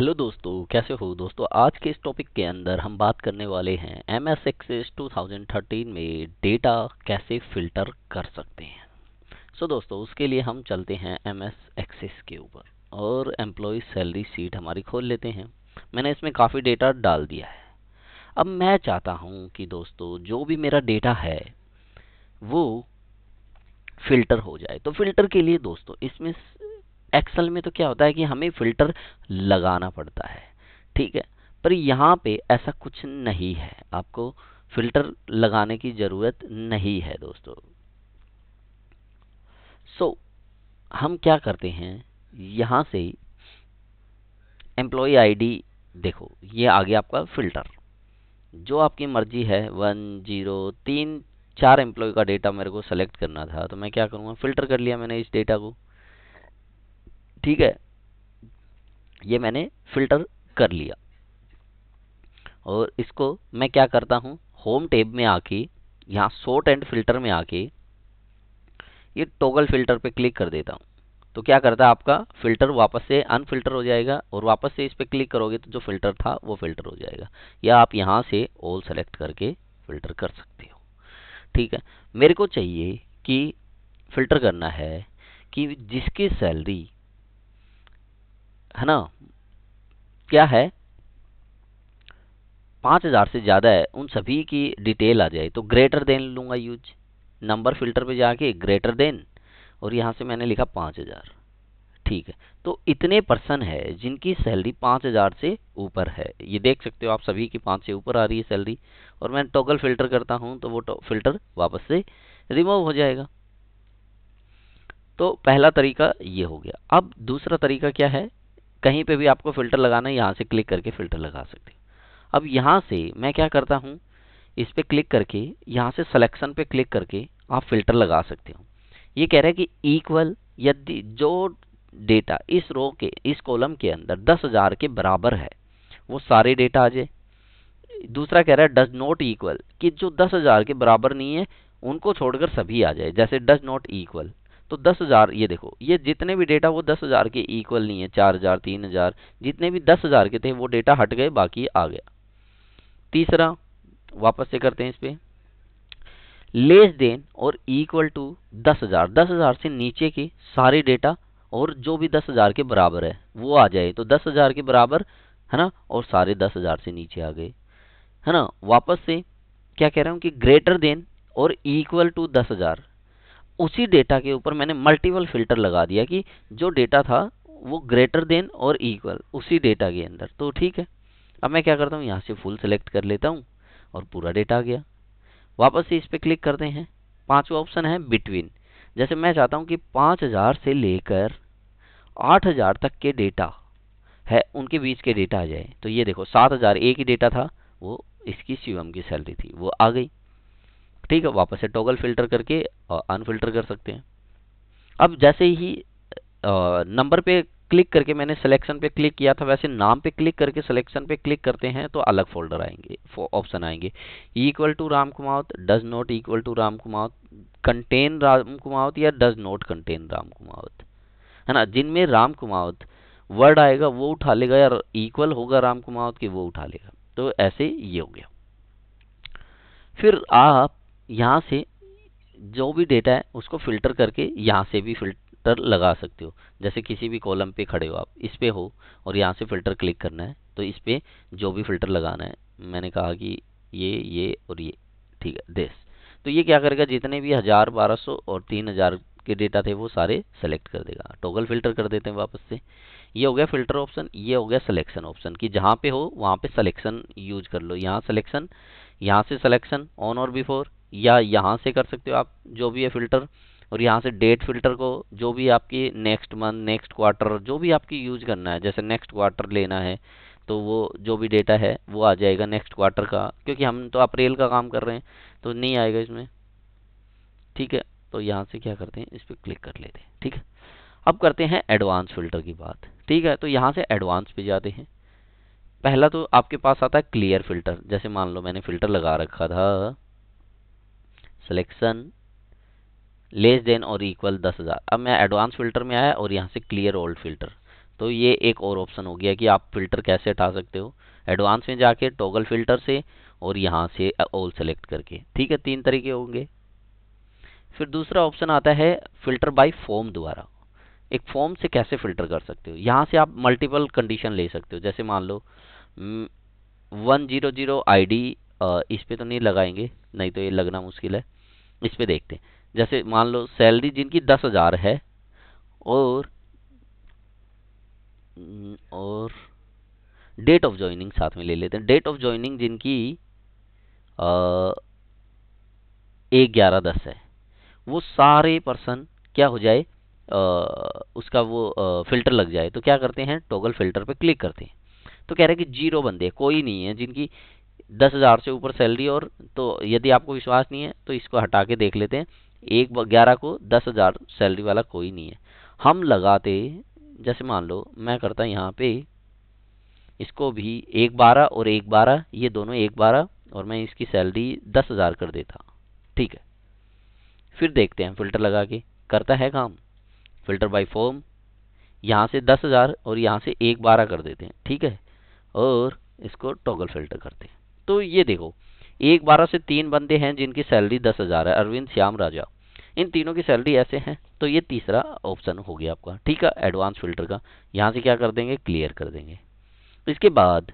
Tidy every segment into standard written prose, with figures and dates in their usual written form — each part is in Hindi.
हेलो दोस्तों, कैसे हो दोस्तों। आज के इस टॉपिक के अंदर हम बात करने वाले हैं MS एक्सेस 2013 में डेटा कैसे फिल्टर कर सकते हैं। दोस्तों उसके लिए हम चलते हैं MS एक्सेस के ऊपर और एम्प्लॉय सैलरी शीट हमारी खोल लेते हैं। मैंने इसमें काफ़ी डेटा डाल दिया है। अब मैं चाहता हूं कि दोस्तों जो भी मेरा डेटा है वो फिल्टर हो जाए। तो फिल्टर के लिए दोस्तों इसमें एक्सेल में तो क्या होता है कि हमें फिल्टर लगाना पड़ता है, ठीक है। पर यहाँ पे ऐसा कुछ नहीं है, आपको फिल्टर लगाने की जरूरत नहीं है दोस्तों। हम क्या करते हैं, यहाँ से एम्प्लॉय आईडी देखो, ये आ गया आपका फिल्टर। जो आपकी मर्जी है 1 0 3 4 एम्प्लॉय का डेटा मेरे को सेलेक्ट करना था, तो मैं क्या करूँगा, फिल्टर कर लिया मैंने इस डेटा को, ठीक है। ये मैंने फिल्टर कर लिया और इसको मैं क्या करता हूं, होम टैब में आके यहाँ सॉर्ट एंड फिल्टर में आके ये टॉगल फिल्टर पे क्लिक कर देता हूं। तो क्या करता है, आपका फिल्टर वापस से अनफिल्टर हो जाएगा और वापस से इस पे क्लिक करोगे तो जो फिल्टर था वो फिल्टर हो जाएगा। या आप यहाँ से ऑल सेलेक्ट करके फिल्टर कर सकते हो, ठीक है। मेरे को चाहिए कि फिल्टर करना है कि जिसकी सैलरी है ना, क्या है, 5,000 से ज़्यादा है, उन सभी की डिटेल आ जाए। तो ग्रेटर देन लूंगा यूज, नंबर फिल्टर पे जाके ग्रेटर देन और यहाँ से मैंने लिखा 5,000, ठीक है। तो इतने पर्सन है जिनकी सैलरी 5,000 से ऊपर है। ये देख सकते हो आप, सभी की 5 से ऊपर आ रही है सैलरी। और मैं टॉगल फिल्टर करता हूँ तो वो फिल्टर वापस से रिमूव हो जाएगा। तो पहला तरीका ये हो गया। अब दूसरा तरीका क्या है, कहीं पे भी आपको फिल्टर लगाना है, यहाँ से क्लिक करके फिल्टर लगा सकते हो। अब यहाँ से मैं क्या करता हूँ, इस पे क्लिक करके यहाँ से सिलेक्शन पे क्लिक करके आप फिल्टर लगा सकते हो। ये कह रहा है कि इक्वल, यदि जो डेटा इस रो के इस कॉलम के अंदर 10,000 के बराबर है वो सारे डेटा आ जाए। दूसरा कह रहा है डज नॉट इक्वल, कि जो 10,000 के बराबर नहीं है उनको छोड़कर सभी आ जाए। जैसे डज नॉट इक्वल, तो 10,000, ये देखो ये जितने भी डेटा वो 10,000 के इक्वल नहीं है, 4,000 3,000 जितने भी 10,000 के थे वो डेटा हट गए, बाकी आ गया। तीसरा वापस से करते हैं इस पे, लेस देन और इक्वल टू 10,000, 10,000 से नीचे के सारे डेटा और जो भी 10,000 के बराबर है वो आ जाए। तो 10,000 के बराबर है ना, और सारे 10,000 से नीचे आ गए, है ना। वापस से क्या कह रहा हूं कि ग्रेटर देन और इक्वल टू 10,000, उसी डेटा के ऊपर मैंने मल्टीपल फिल्टर लगा दिया कि जो डेटा था वो ग्रेटर देन और इक्वल उसी डेटा के अंदर। तो ठीक है, अब मैं क्या करता हूँ, यहाँ से फुल सेलेक्ट कर लेता हूँ और पूरा डेटा आ गया। वापस से इस पे क्लिक करते हैं, पांचवा ऑप्शन है बिटवीन। जैसे मैं चाहता हूं कि 5,000 से लेकर 8,000 तक के डेटा है उनके बीच के डेटा आ जाए। तो ये देखो 7,000 एक ही डेटा था, वो इसकी शिवम की सैलरी थी, वो आ गई, ठीक है। वापस से टॉगल फिल्टर करके अनफिल्टर कर सकते हैं। अब जैसे ही नंबर पे क्लिक करके मैंने सिलेक्शन पे क्लिक किया था, वैसे नाम पे क्लिक करके सिलेक्शन पे क्लिक करते हैं तो अलग फोल्डर आएंगे, ऑप्शन आएंगे। Equal to Ram Kumawat, does not equal to Ram Kumawat, contain Ram Kumawat या does not contain Ram Kumawat, है ना। जिनमें राम कुमावत वर्ड आएगा वो उठा लेगा, या इक्वल होगा राम कुमावत की वो उठा लेगा। तो ऐसे ये हो गया। फिर आप यहाँ से जो भी डेटा है उसको फिल्टर करके यहाँ से भी फिल्टर लगा सकते हो। जैसे किसी भी कॉलम पे खड़े हो, आप इस पे हो और यहाँ से फिल्टर क्लिक करना है, तो इस पे जो भी फिल्टर लगाना है, मैंने कहा कि ये और ये, ठीक है, दिस। तो ये क्या करेगा, जितने भी 1,000 1,200 और 3,000 के डेटा थे वो सारे सेलेक्ट कर देगा। टॉगल फिल्टर कर देते हैं वापस से। ये हो गया फिल्टर ऑप्शन। ये हो गया सिलेक्शन ऑप्शन, कि जहाँ पे हो वहाँ पे सिलेक्शन यूज कर लो। यहाँ सिलेक्शन, यहाँ से सिलेक्शन ऑन और बिफोर, या यहाँ से कर सकते हो आप जो भी है फिल्टर। और यहाँ से डेट फिल्टर को, जो भी आपकी नेक्स्ट मंथ नेक्स्ट क्वार्टर जो भी आपकी यूज करना है, जैसे नेक्स्ट क्वार्टर लेना है तो वो जो भी डेटा है वो आ जाएगा नेक्स्ट क्वार्टर का, क्योंकि हम तो अप्रैल का काम कर रहे हैं तो नहीं आएगा इसमें, ठीक है। तो यहाँ से क्या करते हैं, इस पर क्लिक कर लेते हैं, ठीक है। अब करते हैं एडवांस फिल्टर की बात, ठीक है। तो यहाँ से एडवांस पे जाते हैं। पहला तो आपके पास आता है क्लियर फिल्टर। जैसे मान लो मैंने फिल्टर लगा रखा था सिलेक्शन लेस देन और इक्वल 10,000। अब मैं एडवांस फिल्टर में आया और यहाँ से क्लियर ओल्ड फिल्टर, तो ये एक और ऑप्शन हो गया कि आप फिल्टर कैसे हटा सकते हो, एडवांस में जाके टॉगल फिल्टर से और यहाँ से ऑल सेलेक्ट करके। ठीक है, 3 तरीके होंगे। फिर दूसरा ऑप्शन आता है फिल्टर बाय फॉर्म द्वारा। एक फॉर्म से कैसे फिल्टर कर सकते हो, यहाँ से आप मल्टीपल कंडीशन ले सकते हो। जैसे मान लो 100 आईडी, इस पे तो नहीं लगाएंगे, नहीं तो ये लगना मुश्किल है। इस पे देखते हैं, जैसे मान लो सैलरी जिनकी 10,000 है और डेट ऑफ ज्वाइनिंग साथ में ले लेते हैं। डेट ऑफ ज्वाइनिंग जिनकी 1/11/10 है, वो सारे पर्सन क्या हो जाए, उसका वो फिल्टर लग जाए। तो क्या करते हैं, टॉगल फिल्टर पे क्लिक करते हैं। तो कह रहे हैं कि 0 बंदे, कोई नहीं है जिनकी 10,000 से ऊपर सैलरी। और तो यदि आपको विश्वास नहीं है तो इसको हटा के देख लेते हैं, 1/11 को 10,000 सैलरी वाला कोई नहीं है। हम लगाते, जैसे मान लो मैं करता यहाँ पे इसको भी 1/12 और 1/12, ये दोनों 1/12, और मैं इसकी सैलरी 10,000 कर देता। ठीक है, फिर देखते हैं फिल्टर लगा के करता है काम। फिल्टर बाय फॉर्म, यहाँ से 10,000 और यहाँ से 1/12 कर देते हैं। ठीक है, और इसको टॉगल फिल्टर करते हैं। तो ये देखो 1/12 से 3 बंदे हैं जिनकी सैलरी 10,000 है, अरविंद, श्याम, राजा। इन तीनों की सैलरी ऐसे हैं। तो ये तीसरा ऑप्शन हो गया आपका। ठीक है, एडवांस फिल्टर का। यहाँ से क्या कर देंगे, क्लियर कर देंगे। इसके बाद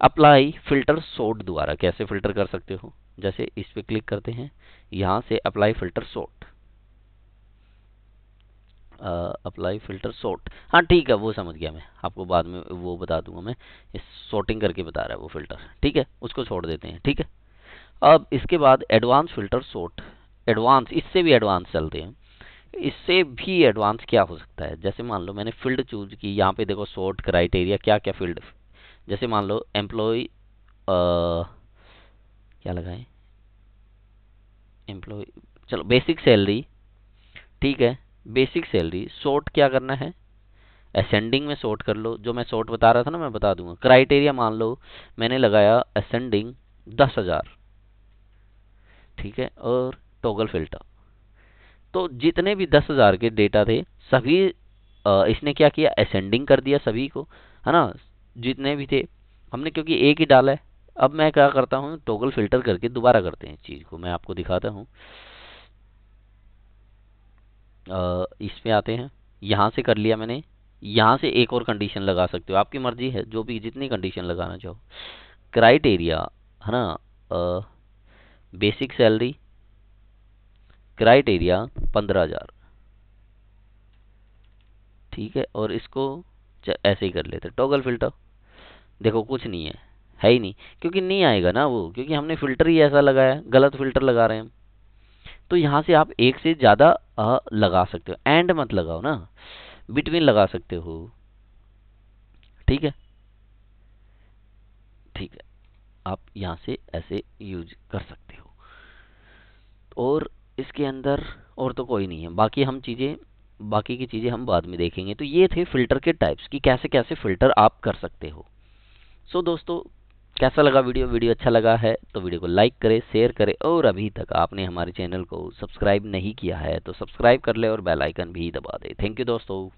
अप्लाई फिल्टर सॉर्ट द्वारा कैसे फिल्टर कर सकते हो, जैसे इस पे क्लिक करते हैं, यहाँ से apply filter sort, apply filter sort, हाँ ठीक है, वो समझ गया मैं, आपको बाद में वो बता दूंगा मैं। इस सॉर्टिंग करके बता रहा है वो फिल्टर। ठीक है, उसको छोड़ देते हैं। ठीक है, अब इसके बाद एडवांस फिल्टर सॉर्ट, एडवांस, इससे भी एडवांस चलते हैं। इससे भी एडवांस क्या हो सकता है, जैसे मान लो मैंने फील्ड चूज की, यहाँ पे देखो सॉर्ट क्राइटेरिया क्या क्या फील्ड। जैसे मान लो एम्प्लॉय, क्या लगाएं, एम्प्लॉय, चलो बेसिक सैलरी। ठीक है, बेसिक सैलरी सॉर्ट क्या करना है, असेंडिंग में सॉर्ट कर लो। जो मैं सॉर्ट बता रहा था ना, मैं बता दूंगा। क्राइटेरिया मान लो मैंने लगाया असेंडिंग 10,000। ठीक है, और टॉगल फिल्टर, तो जितने भी 10,000 के डेटा थे सभी इसने क्या किया, असेंडिंग कर दिया सभी को, है ना। जितने भी थे हमने, क्योंकि एक ही डाला है। अब मैं क्या करता हूँ, टॉगल फिल्टर करके दोबारा करते हैं इस चीज़ को, मैं आपको दिखाता हूँ। इस पे आते हैं, यहाँ से कर लिया मैंने। यहाँ से एक और कंडीशन लगा सकते हो, आपकी मर्जी है, जो भी जितनी कंडीशन लगाना चाहो। क्राइटेरिया, है ना, बेसिक सैलरी, क्राइटेरिया 15,000। ठीक है, और इसको ऐसे ही कर लेते, टॉगल फिल्टर। देखो कुछ नहीं है ही नहीं, क्योंकि नहीं आएगा ना वो, क्योंकि हमने फिल्टर ही ऐसा लगाया, गलत फिल्टर लगा रहे हैं हम। तो यहाँ से आप एक से ज़्यादा लगा सकते हो, एंड मत लगाओ ना, बिटवीन लगा सकते हो। ठीक है, ठीक है, आप यहाँ से ऐसे यूज कर सकते हो। और इसके अंदर और तो कोई नहीं है, बाकी की चीज़ें हम बाद में देखेंगे। तो ये थे फिल्टर के टाइप्स कि कैसे कैसे फिल्टर आप कर सकते हो। सो दोस्तों, कैसा लगा वीडियो अच्छा लगा है तो वीडियो को लाइक करें, शेयर करें, और अभी तक आपने हमारे चैनल को सब्सक्राइब नहीं किया है तो सब्सक्राइब कर ले और बेल आइकन भी दबा दे। थैंक यू दोस्तों।